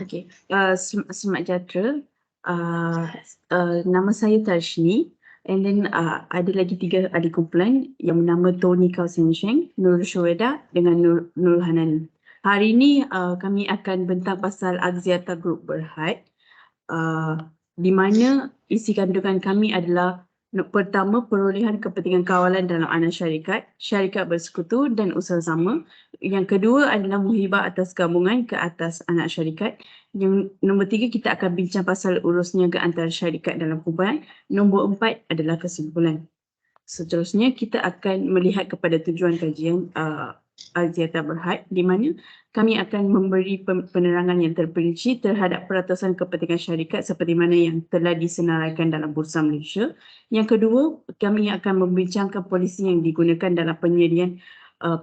Okey, selamat sejahtera. Nama saya Tarshini, and then ada lagi 3 adik kumpulan yang bernama Tony Kausen Sheng, Nurul Syuhada dengan Nurul Hanani. Hari ini kami akan bentang pasal Axiata Group Berhad, di mana isi kandungan kami adalah pertama, perolehan kepentingan kawalan dalam anak syarikat, syarikat bersekutu dan usaha sama. Yang kedua adalah muhibah atas gabungan ke atas anak syarikat. Yang nombor 3, kita akan bincang pasal urus niaga antara syarikat dalam kumpulan. Nombor 4 adalah kesimpulan. Seterusnya, kita akan melihat kepada tujuan kajian Axiata Berhad, di mana kami akan memberi penerangan yang terperinci terhadap peratusan kepentingan syarikat seperti mana yang telah disenaraikan dalam Bursa Malaysia. Yang kedua, kami akan membincangkan polisi yang digunakan dalam penyediaan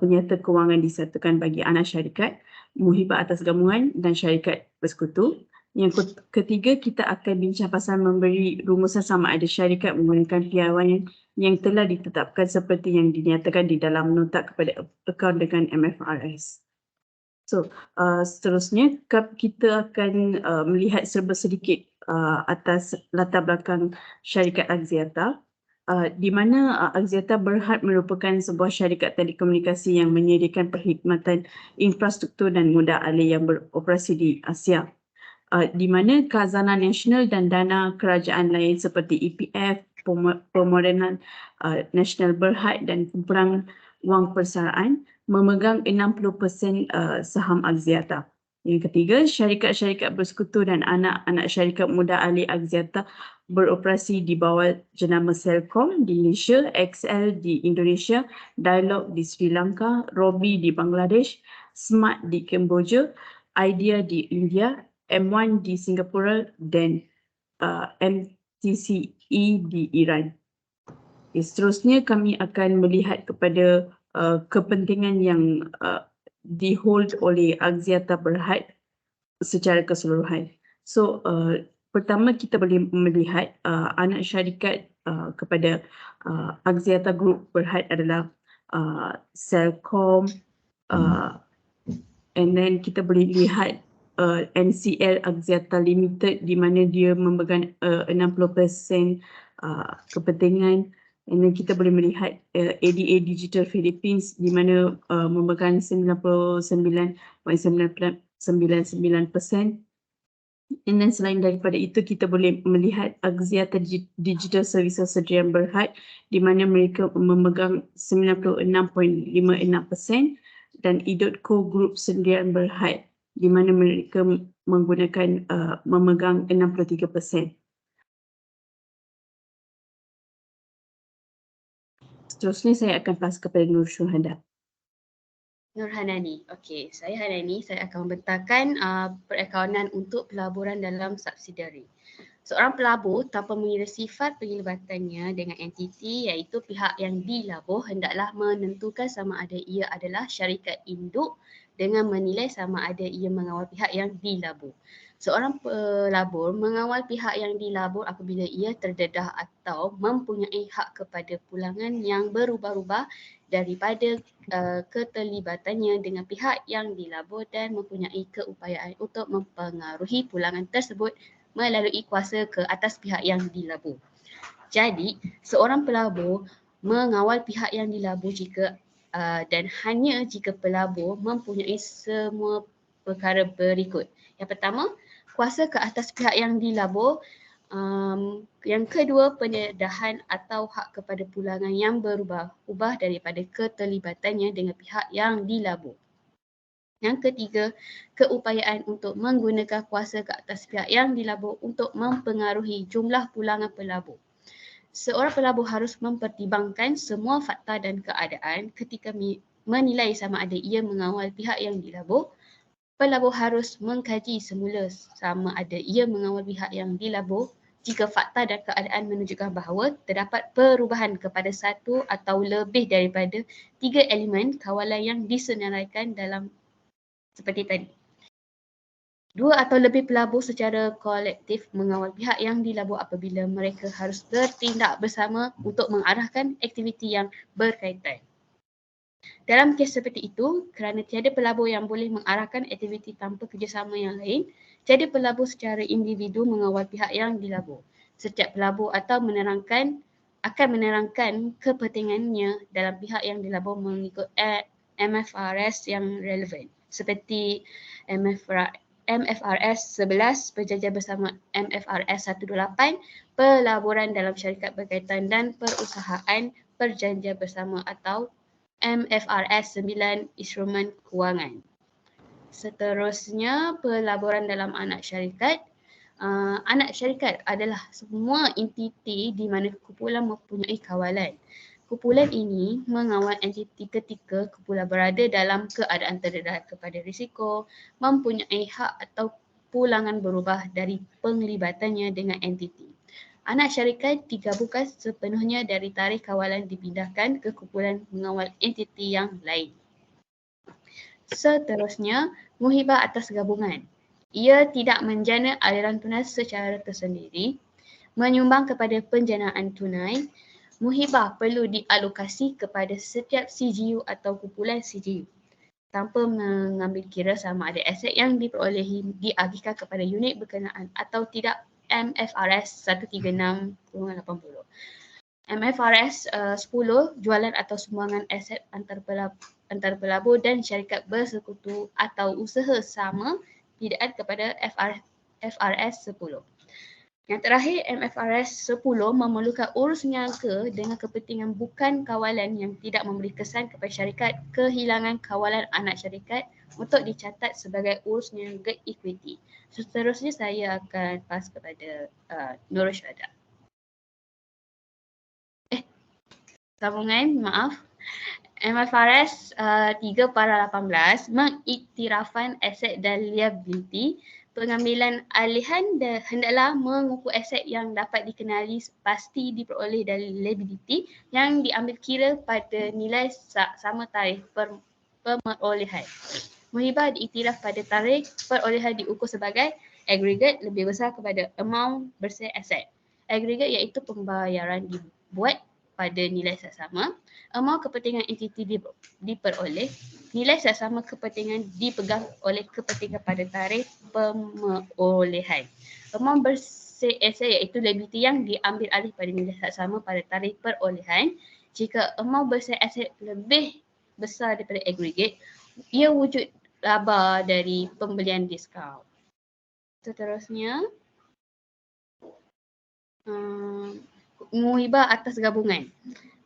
penyerta kewangan disatukan bagi anak syarikat, muhibah atas gabungan dan syarikat bersekutu. Yang ketiga, kita akan bincang pasal memberi rumusan sama ada syarikat menggunakan piawaian yang telah ditetapkan seperti yang dinyatakan di dalam nota kepada akaun dengan MFRS. So, seterusnya kita akan melihat serba sedikit atas latar belakang syarikat Axiata, di mana Axiata Berhad merupakan sebuah syarikat telekomunikasi yang menyediakan perkhidmatan infrastruktur dan modal alih yang beroperasi di Asia. Di mana khazanah nasional dan dana kerajaan lain seperti EPF, Pemodenan Nasional Berhad dan kumpulan wang persaraan memegang 60% saham Axiata. Yang ketiga, syarikat-syarikat bersekutu dan anak-anak syarikat muda alih Axiata beroperasi di bawah jenama Celcom di Malaysia, XL di Indonesia, Dialog di Sri Lanka, Robi di Bangladesh, Smart di Kemboja, Idea di India, M1 di Singapura dan MTCE di Iran. Seterusnya kami akan melihat kepada kepentingan yang di-hold oleh Axiata Berhad secara keseluruhan. So, pertama kita boleh melihat anak syarikat kepada Axiata Group Berhad adalah Celcom, and then kita boleh lihat NCL Axiata Limited di mana dia memegang 60% kepentingan, and then kita boleh melihat ADA Digital Philippines di mana memegang 99.99%. And then selain daripada itu, kita boleh melihat Axiata Digital Services Sdn Berhad di mana mereka memegang 96.56% dan EDOTCO Group Sdn Berhad di mana mereka menggunakan memegang 63%. Seterusnya saya akan pass kepada Nur Syuhada. Nur Hanani. Okey, saya Hanani. Saya akan membentangkan perakaunan untuk pelaburan dalam subsidiari. Seorang pelabur tanpa mengira sifat penglibatannya dengan entiti iaitu pihak yang dilabur hendaklah menentukan sama ada ia adalah syarikat induk dengan menilai sama ada ia mengawal pihak yang dilabur. Seorang pelabur mengawal pihak yang dilabur apabila ia terdedah atau mempunyai hak kepada pulangan yang berubah-ubah daripada keterlibatannya dengan pihak yang dilabur dan mempunyai keupayaan untuk mempengaruhi pulangan tersebut melalui kuasa ke atas pihak yang dilabur. Jadi, seorang pelabur mengawal pihak yang dilabur jika dan hanya jika pelabur mempunyai semua perkara berikut. Yang pertama, kuasa ke atas pihak yang dilabur. Yang kedua, pendedahan atau hak kepada pulangan yang berubah-ubah daripada keterlibatannya dengan pihak yang dilabur. Yang ketiga, keupayaan untuk menggunakan kuasa ke atas pihak yang dilabur untuk mempengaruhi jumlah pulangan pelabur. Seorang pelabur harus mempertimbangkan semua fakta dan keadaan ketika menilai sama ada ia mengawal pihak yang dilabur. Pelabur harus mengkaji semula sama ada ia mengawal pihak yang dilabur jika fakta dan keadaan menunjukkan bahawa terdapat perubahan kepada satu atau lebih daripada 3 elemen kawalan yang disenaraikan dalam seperti tadi. 2 atau lebih pelabur secara kolektif mengawal pihak yang dilabur apabila mereka harus bertindak bersama untuk mengarahkan aktiviti yang berkaitan. Dalam kes seperti itu, kerana tiada pelabur yang boleh mengarahkan aktiviti tanpa kerjasama yang lain, tiada pelabur secara individu mengawal pihak yang dilabur. Setiap pelabur akan menerangkan kepentingannya dalam pihak yang dilabur mengikut MFRS yang relevan, seperti MFRS 11 berjajar bersama MFRS 128, pelaburan dalam syarikat berkaitan dan perusahaan perjanjian bersama, atau MFRS 9 instrumen kewangan. Seterusnya, pelaburan dalam anak syarikat. Anak syarikat adalah semua entiti di mana kumpulan mempunyai kawalan. Kumpulan ini mengawal entiti ketika kumpulan berada dalam keadaan terdedah kepada risiko, mempunyai hak atau pulangan berubah dari penglibatannya dengan entiti. Anak syarikat digabungkan sepenuhnya dari tarikh kawalan dipindahkan ke kumpulan mengawal entiti yang lain. Seterusnya, muhibah atas gabungan. Ia tidak menjana aliran tunai secara tersendiri, menyumbang kepada penjanaan tunai. Muhibah perlu dialokasi kepada setiap CGU atau kumpulan CGU tanpa mengambil kira sama ada aset yang diperolehi diagihkan kepada unit berkenaan atau tidak. MFRS 136/80. MFRS 10, jualan atau sumbangan aset antar pelabur dan syarikat bersekutu atau usaha sama bidaan kepada FRS 10. Yang terakhir, MFRS 10 memerlukan urus niaga dengan kepentingan bukan kawalan yang tidak memberi kesan kepada syarikat kehilangan kawalan anak syarikat untuk dicatat sebagai urus niaga equity. Seterusnya saya akan pas kepada Nurul Syuhada. Sambungan, maaf. MFRS 3/18 mengiktirafkan aset dan liability. Pengambilan alihan hendaklah mengukur aset yang dapat dikenali pasti diperoleh dari liability yang diambil kira pada nilai sama tarikh perolehan. Muhibah diiktiraf pada tarikh perolehan diukur sebagai agregat lebih besar kepada amount bersih aset. Agregat iaitu pembayaran dibuat pada nilai seksama, amount kepentingan entiti diperoleh, nilai seksama kepentingan dipegang oleh kepentingan pada tarikh pemerolehan. Amount bersih aset iaitu liability yang diambil alih pada nilai seksama pada tarikh perolehan. Jika amount bersih aset lebih besar daripada agregat, ia wujud laba dari pembelian diskaun. Seterusnya, muhibah atas gabungan.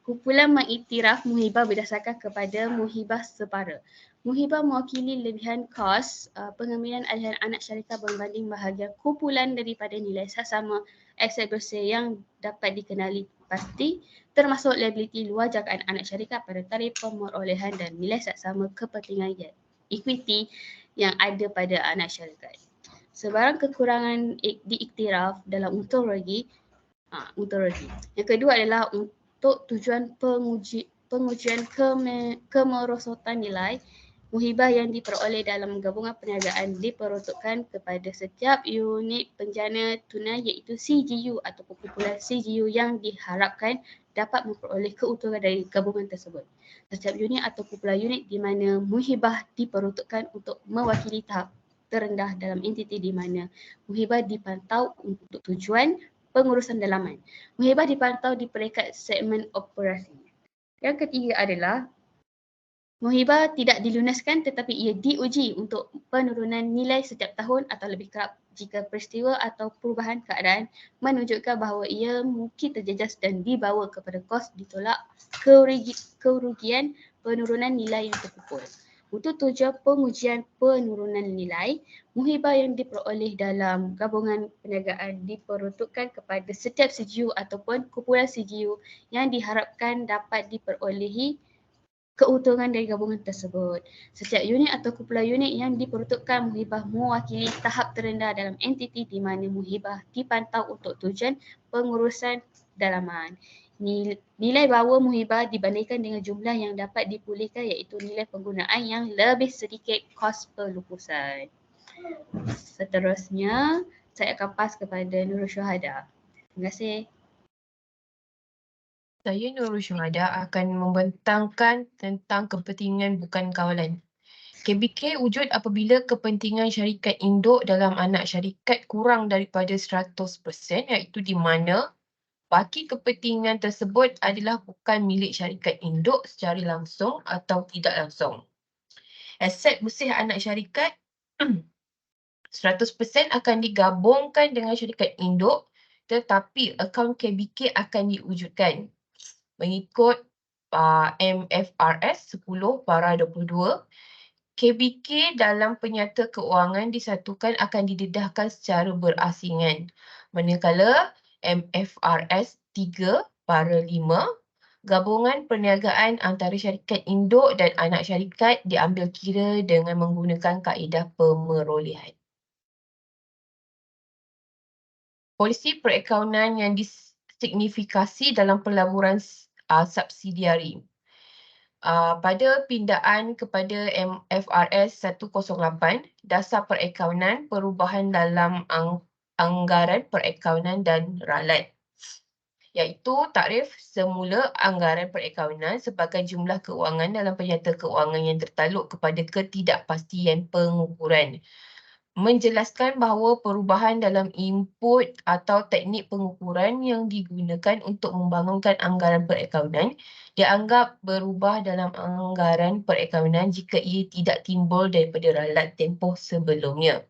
Kumpulan mengiktiraf muhibah berdasarkan kepada muhibah separa. Muhibah mewakili lebihan kos pengambilan alihan anak syarikat berbanding bahagian kumpulan daripada nilai seksama aset bersih yang dapat dikenali pasti, termasuk liability luar jangkaan anak syarikat pada tarikh pemerolehan dan nilai seksama kepentingan equity yang ada pada anak syarikat. Sebarang kekurangan diiktiraf dalam ontologi. Yang kedua adalah untuk tujuan pengujian kemerosotan nilai, muhibah yang diperoleh dalam gabungan perniagaan diperuntukkan kepada setiap unit penjana tunai iaitu CGU atau kumpulan CGU yang diharapkan dapat memperoleh keuntungan dari gabungan tersebut. Setiap unit atau kumpulan unit di mana muhibah diperuntukkan untuk mewakili tahap terendah dalam entiti di mana muhibah dipantau untuk tujuan pengurusan dalaman. Muhibah dipantau di peringkat segmen operasi. Yang ketiga adalah muhibah tidak dilunaskan tetapi ia diuji untuk penurunan nilai setiap tahun atau lebih kerap jika peristiwa atau perubahan keadaan menunjukkan bahawa ia mungkin terjejas dan dibawa kepada kos ditolak kerugian penurunan nilai yang terkumpul. Untuk tujuan pengujian penurunan nilai, muhibah yang diperoleh dalam gabungan perniagaan diperuntukkan kepada setiap CGU ataupun kumpulan CGU yang diharapkan dapat diperolehi keuntungan dari gabungan tersebut. Setiap unit atau kumpulan unit yang diperuntukkan muhibah mewakili tahap terendah dalam entiti di mana muhibah dipantau untuk tujuan pengurusan dalaman. Nilai bawa muhibah dibandingkan dengan jumlah yang dapat dipulihkan iaitu nilai penggunaan yang lebih sedikit kos pelupusan. Seterusnya, saya akan pas kepada Nurul Syuhada. Terima kasih. Saya Nurul Syuhada akan membentangkan tentang kepentingan bukan kawalan. KBK wujud apabila kepentingan syarikat induk dalam anak syarikat kurang daripada 100%, iaitu di mana baki kepentingan tersebut adalah bukan milik syarikat induk secara langsung atau tidak langsung. Aset bersih anak syarikat 100% akan digabungkan dengan syarikat induk, tetapi akaun KBK akan diwujudkan mengikut MFRS 10 para 22. KBK dalam penyata keuangan disatukan akan didedahkan secara berasingan. Manakala MFRS 3 para 5, gabungan perniagaan antara syarikat induk dan anak syarikat diambil kira dengan menggunakan kaedah pemerolehan. Polisi perakaunan yang disignifikasi dalam pelaburan subsidiari. Pada pindaan kepada MFRS 108, dasar perakaunan, perubahan dalam anggaran perakaunan dan ralat, iaitu takrif semula anggaran perakaunan sebagai jumlah keuangan dalam penyata keuangan yang tertaluk kepada ketidakpastian pengukuran. Menjelaskan bahawa perubahan dalam input atau teknik pengukuran yang digunakan untuk membangunkan anggaran perakaunan dianggap berubah dalam anggaran perakaunan jika ia tidak timbul daripada ralat tempoh sebelumnya.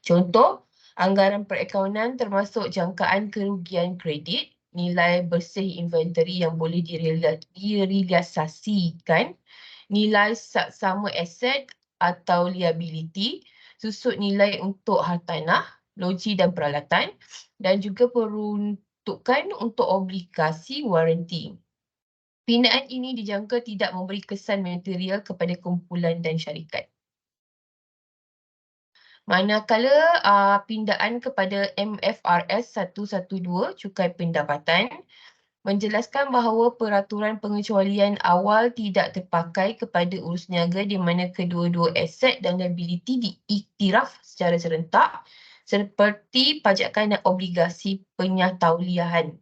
Contoh, anggaran perakaunan termasuk jangkaan kerugian kredit, nilai bersih inventory yang boleh direalisasikan, nilai saksama aset atau liability, susut nilai untuk hartanah, loji dan peralatan, dan juga peruntukan untuk obligasi waranti. Pindaan ini dijangka tidak memberi kesan material kepada kumpulan dan syarikat. Manakala pindaan kepada MFRS 112 cukai pendapatan menjelaskan bahawa peraturan pengecualian awal tidak terpakai kepada urus niaga di mana kedua-dua aset dan liability diiktiraf secara serentak seperti pajakan dan obligasi penyatauliahan.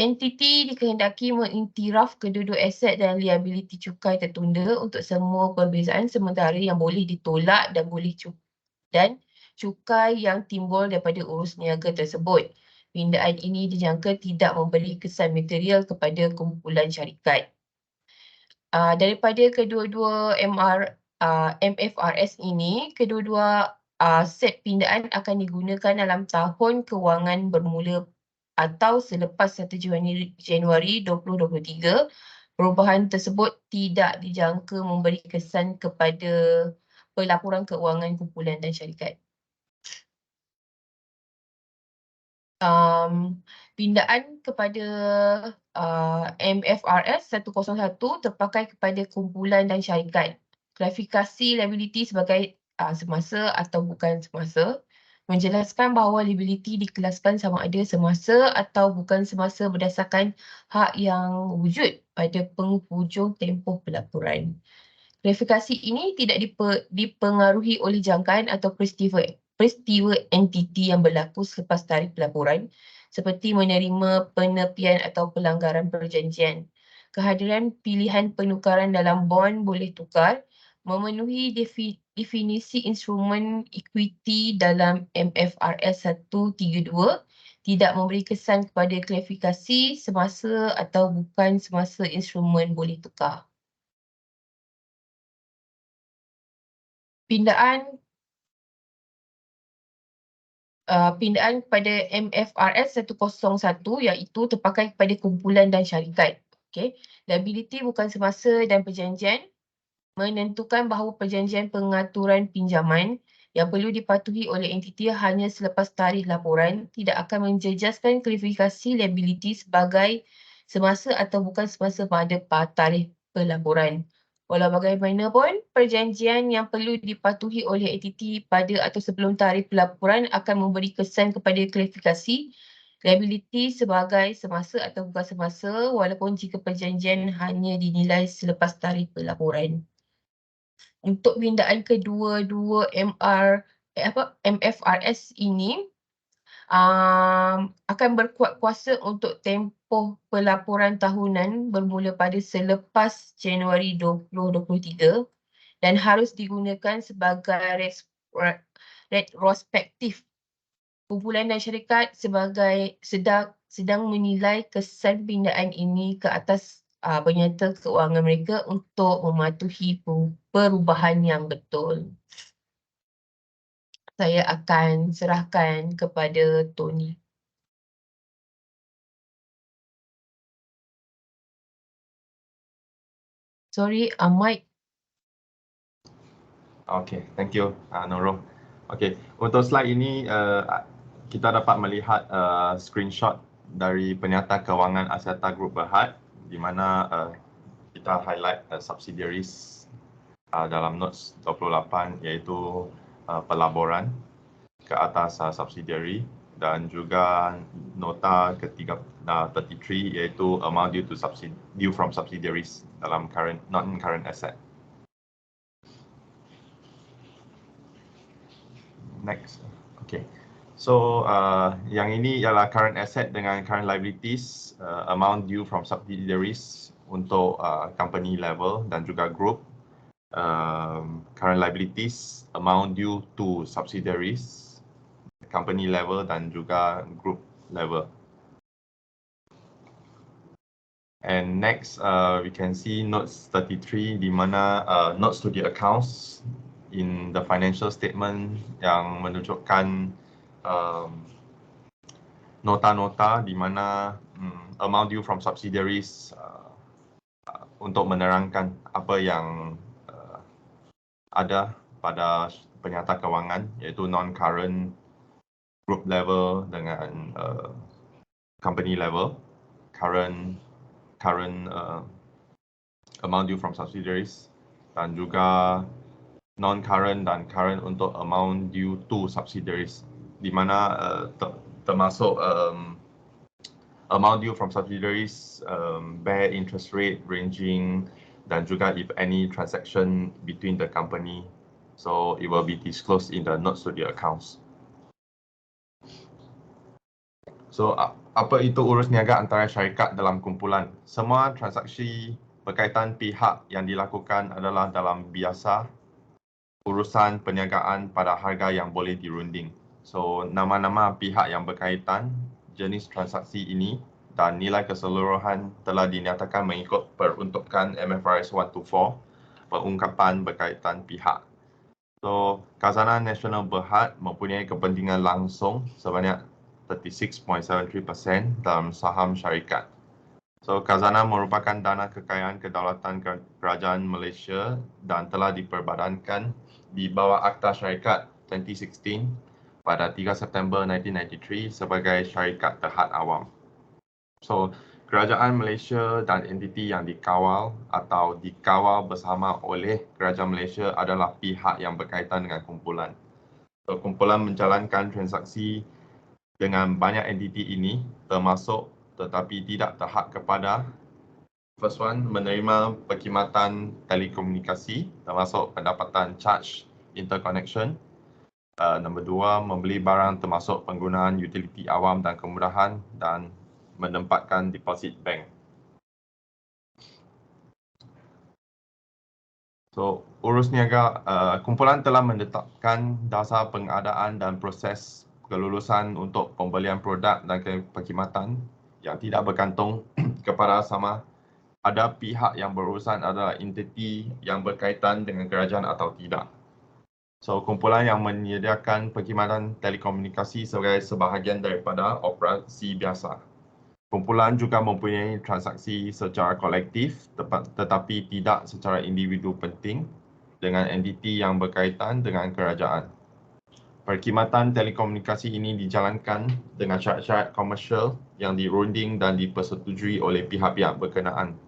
Entiti dikehendaki mengiktiraf kedua-dua aset dan liability cukai tertunda untuk semua perbezaan sementara yang boleh ditolak dan cukai yang timbul daripada urus niaga tersebut. Pindaan ini dijangka tidak memberi kesan material kepada kumpulan syarikat. Daripada kedua-dua MFRS ini, kedua-dua set pindaan akan digunakan dalam tahun kewangan bermula atau selepas 1 Januari 2023. Perubahan tersebut tidak dijangka memberi kesan kepada pelaporan keuangan kumpulan dan syarikat. Pindaan kepada MFRS 101 terpakai kepada kumpulan dan syarikat. Klarifikasi liability sebagai semasa atau bukan semasa menjelaskan bahawa liability dikelaskan sama ada semasa atau bukan semasa berdasarkan hak yang wujud pada penghujung tempoh pelaporan. Klarifikasi ini tidak dipengaruhi oleh jangkaan atau peristiwa entiti yang berlaku selepas tarikh pelaporan seperti menerima penepian atau pelanggaran perjanjian. Kehadiran pilihan penukaran dalam bond boleh tukar memenuhi definisi instrumen equity dalam MFRS 132 tidak memberi kesan kepada klarifikasi semasa atau bukan semasa instrumen boleh tukar. Pindaan kepada MFRS 101 iaitu terpakai kepada kumpulan dan syarikat. Okay. Liability bukan semasa dan perjanjian menentukan bahawa perjanjian pengaturan pinjaman yang perlu dipatuhi oleh entiti hanya selepas tarikh laporan tidak akan menjejaskan klarifikasi liability sebagai semasa atau bukan semasa pada tarikh pelaporan. Walau bagaimanapun, perjanjian yang perlu dipatuhi oleh entiti pada atau sebelum tarikh pelaporan akan memberi kesan kepada klarifikasi liability sebagai semasa atau bukan semasa walaupun jika perjanjian hanya dinilai selepas tarikh pelaporan. Untuk pindaan kedua-dua MFRS ini, akan berkuat kuasa untuk tempoh pelaporan tahunan bermula pada selepas Januari 2023 dan harus digunakan sebagai retrospektif. Kumpulan dan syarikat sebagai sedang menilai kesan pindaan ini ke atas penyata keuangan mereka untuk mematuhi perubahan yang betul. Saya akan serahkan kepada Tony. Sorry, Mike. Okay, thank you, Nurul. Okay, untuk slide ini kita dapat melihat screenshot dari penyata kewangan Axiata Group Berhad di mana kita highlight subsidiaries dalam notes 28 iaitu pelaburan ke atas subsidiary dan juga nota ke-33 iaitu amount due from subsidiaries dalam non-current asset. Next. Okay. So yang ini ialah current asset dengan current liabilities, amount due from subsidiaries untuk company level dan juga group. Current liabilities, amount due to subsidiaries, company level dan juga group level. And next, we can see notes 33 di mana notes to the accounts in the financial statement yang menunjukkan nota-nota di mana amount due from subsidiaries untuk menerangkan apa yang ada pada penyata kewangan iaitu non-current group level dengan company level, current amount due from subsidiaries dan juga non-current dan current untuk amount due to subsidiaries di mana termasuk amount due from subsidiaries, bear interest rate ranging dan juga if any transaction between the company, so it will be disclosed in the notes to the accounts. So apa itu urus niaga antara syarikat dalam kumpulan? Semua transaksi berkaitan pihak yang dilakukan adalah dalam biasa urusan perniagaan pada harga yang boleh dirunding. So nama-nama pihak yang berkaitan, jenis transaksi ini dan nilai keseluruhan telah dinyatakan mengikut peruntukan MFRS 124, pengungkapan berkaitan pihak. So Khazanah Nasional Berhad mempunyai kepentingan langsung sebanyak 36.73% dalam saham syarikat. So Khazanah merupakan dana kekayaan kedaulatan kerajaan Malaysia dan telah diperbadankan di bawah Akta Syarikat 2016 pada 3 September 1993 sebagai syarikat terhad awam. So kerajaan Malaysia dan entiti yang dikawal atau dikawal bersama oleh kerajaan Malaysia adalah pihak yang berkaitan dengan kumpulan. So kumpulan menjalankan transaksi dengan banyak entiti ini termasuk tetapi tidak terhad kepada first one, menerima perkhidmatan telekomunikasi termasuk pendapatan charge interconnection. Nombor dua, membeli barang termasuk penggunaan utiliti awam dan kemudahan dan menempatkan deposit bank. So, urus niaga, kumpulan telah menetapkan dasar pengadaan dan proses kelulusan untuk pembelian produk dan perkhidmatan yang tidak bergantung kepada sama ada pihak yang berurusan adalah entiti yang berkaitan dengan kerajaan atau tidak. So, kumpulan yang menyediakan perkhidmatan telekomunikasi sebagai sebahagian daripada operasi biasa. Kumpulan juga mempunyai transaksi secara kolektif tetapi tidak secara individu penting dengan entiti yang berkaitan dengan kerajaan. Perkhidmatan telekomunikasi ini dijalankan dengan syarat-syarat komersial yang dirunding dan dipersetujui oleh pihak-pihak berkenaan.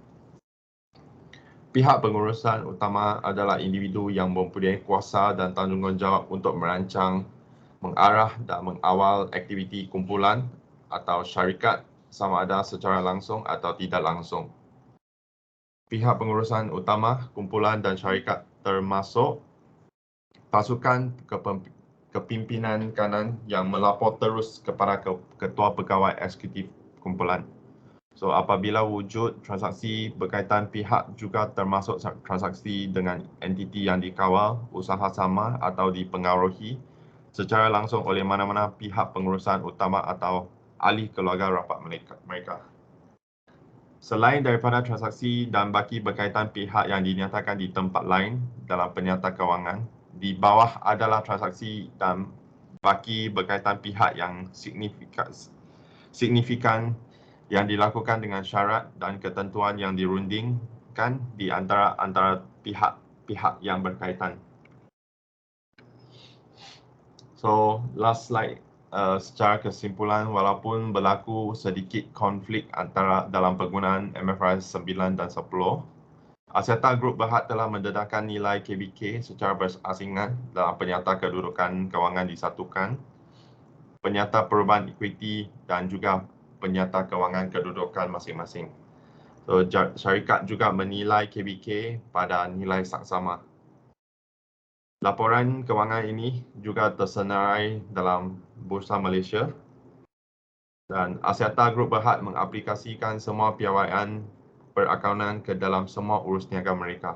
Pihak pengurusan utama adalah individu yang mempunyai kuasa dan tanggungjawab untuk merancang, mengarah dan mengawal aktiviti kumpulan atau syarikat sama ada secara langsung atau tidak langsung. Pihak pengurusan utama kumpulan dan syarikat termasuk pasukan kepimpinan kanan yang melapor terus kepada ketua pegawai eksekutif kumpulan. So apabila wujud transaksi berkaitan pihak juga termasuk transaksi dengan entiti yang dikawal, usaha sama atau dipengaruhi secara langsung oleh mana-mana pihak pengurusan utama atau ahli keluarga rapat mereka. Selain daripada transaksi dan baki berkaitan pihak yang dinyatakan di tempat lain dalam penyata kewangan, di bawah adalah transaksi dan baki berkaitan pihak yang signifikan yang dilakukan dengan syarat dan ketentuan yang dirundingkan di antara pihak-pihak yang berkaitan. So, last slide. Secara kesimpulan, walaupun berlaku sedikit konflik antara dalam penggunaan MFRS 9 dan 10, Axiata Group Berhad telah mendedahkan nilai KBK secara berasingan dalam penyata kedudukan kewangan disatukan, penyata perubahan equity dan juga penyata kewangan kedudukan masing-masing. So, syarikat juga menilai KBK pada nilai saksama. Laporan kewangan ini juga tersenarai dalam Bursa Malaysia dan Axiata Group Berhad mengaplikasikan semua piawaian perakaunan ke dalam semua urus niaga mereka.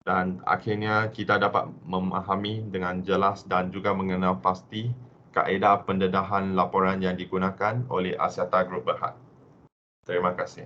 Dan akhirnya kita dapat memahami dengan jelas dan juga mengenal pasti kaedah pendedahan laporan yang digunakan oleh Axiata Group Berhad. Terima kasih.